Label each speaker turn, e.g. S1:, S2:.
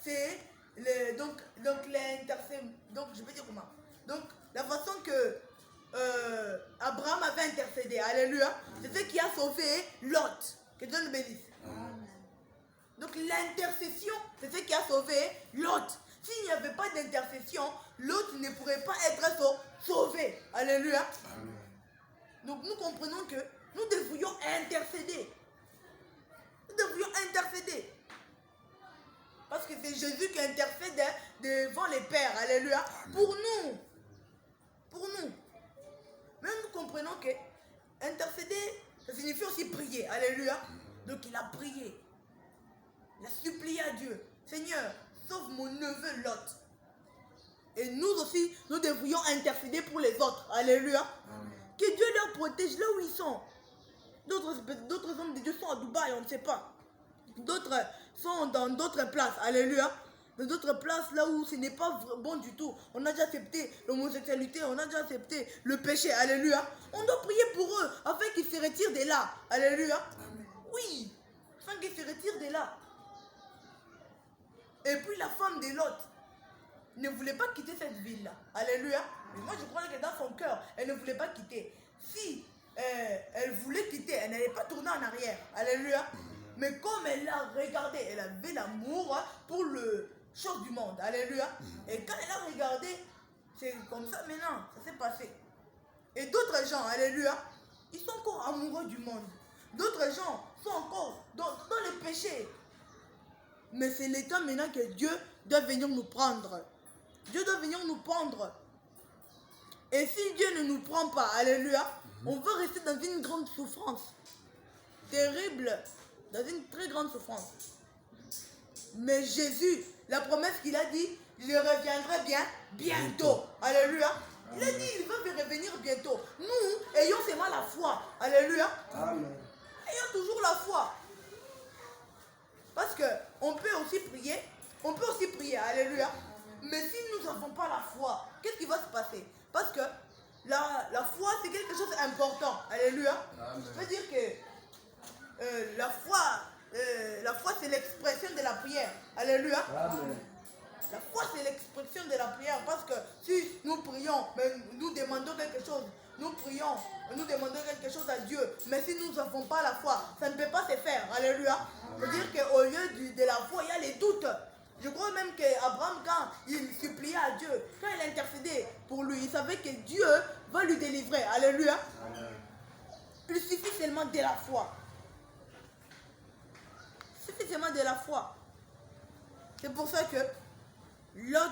S1: c'est donc je vais dire comment. Donc la façon que Abraham avait intercédé, alléluia, c'est ce qui a sauvé Lot. Que Dieu le bénisse. Donc l'intercession, c'est ce qui a sauvé Lot. S'il n'y avait pas d'intercession, Lot ne pourrait pas être sauvé. Alléluia. Donc nous comprenons que nous devrions intercéder. Nous devrions intercéder. Parce que c'est Jésus qui intercède devant les pères. Alléluia. Pour nous. Pour nous. Mais nous comprenons que intercéder, ça signifie aussi prier. Alléluia. Donc il a prié. Il a supplié à Dieu. Seigneur, sauve mon neveu Lot. Et nous aussi, nous devrions intercéder pour les autres. Alléluia. Que Dieu leur protège là où ils sont. D'autres hommes de Dieu sont à Dubaï, on ne sait pas. D'autres sont dans d'autres places. Alléluia. Dans d'autres places là où ce n'est pas bon du tout. On a déjà accepté l'homosexualité, on a déjà accepté le péché. Alléluia. On doit prier pour eux afin qu'ils se retirent de là. Alléluia. Oui. Afin qu'ils se retirent de là. Et puis la femme de Lot ne voulait pas quitter cette ville-là. Alléluia. Mais moi je crois que dans son cœur, elle ne voulait pas quitter. Si elle voulait quitter, elle n'allait pas tourner en arrière. Alléluia. Mais comme elle a regardé, elle avait l'amour pour le chose du monde. Alléluia. Et quand elle a regardé, c'est comme ça maintenant, ça s'est passé. Et d'autres gens, alléluia, ils sont encore amoureux du monde. D'autres gens sont encore dans le péché. Mais c'est le temps maintenant que Dieu doit venir nous prendre. Dieu doit venir nous prendre. Et si Dieu ne nous prend pas, alléluia, on va rester dans une grande souffrance. Terrible. Dans une très grande souffrance. Mais Jésus, la promesse qu'il a dit, il reviendra bientôt. Alléluia. Il a dit, il va revenir bientôt. Nous, ayons seulement la foi. Alléluia.
S2: Amen.
S1: Ayons toujours la foi. Parce qu'on peut aussi prier. On peut aussi prier. Alléluia. Mais si nous n'avons pas la foi, qu'est-ce qui va se passer? Parce que la foi, c'est quelque chose d'important. Alléluia. Je veux dire que la foi c'est l'expression de la prière. Alléluia.
S2: Amen.
S1: La foi c'est l'expression de la prière. Parce que si nous prions, mais nous demandons quelque chose. Nous prions, nous demandons quelque chose à Dieu. Mais si nous n'avons pas la foi, ça ne peut pas se faire. Alléluia. C'est-à-dire qu'au lieu de la foi, il y a les doutes. Je crois même qu'Abraham, quand il suppliait à Dieu, quand il intercédait pour lui, il savait que Dieu va lui délivrer. Alléluia.
S2: Amen.
S1: Il suffit seulement de la foi. Il suffit seulement de la foi. C'est pour ça que l'autre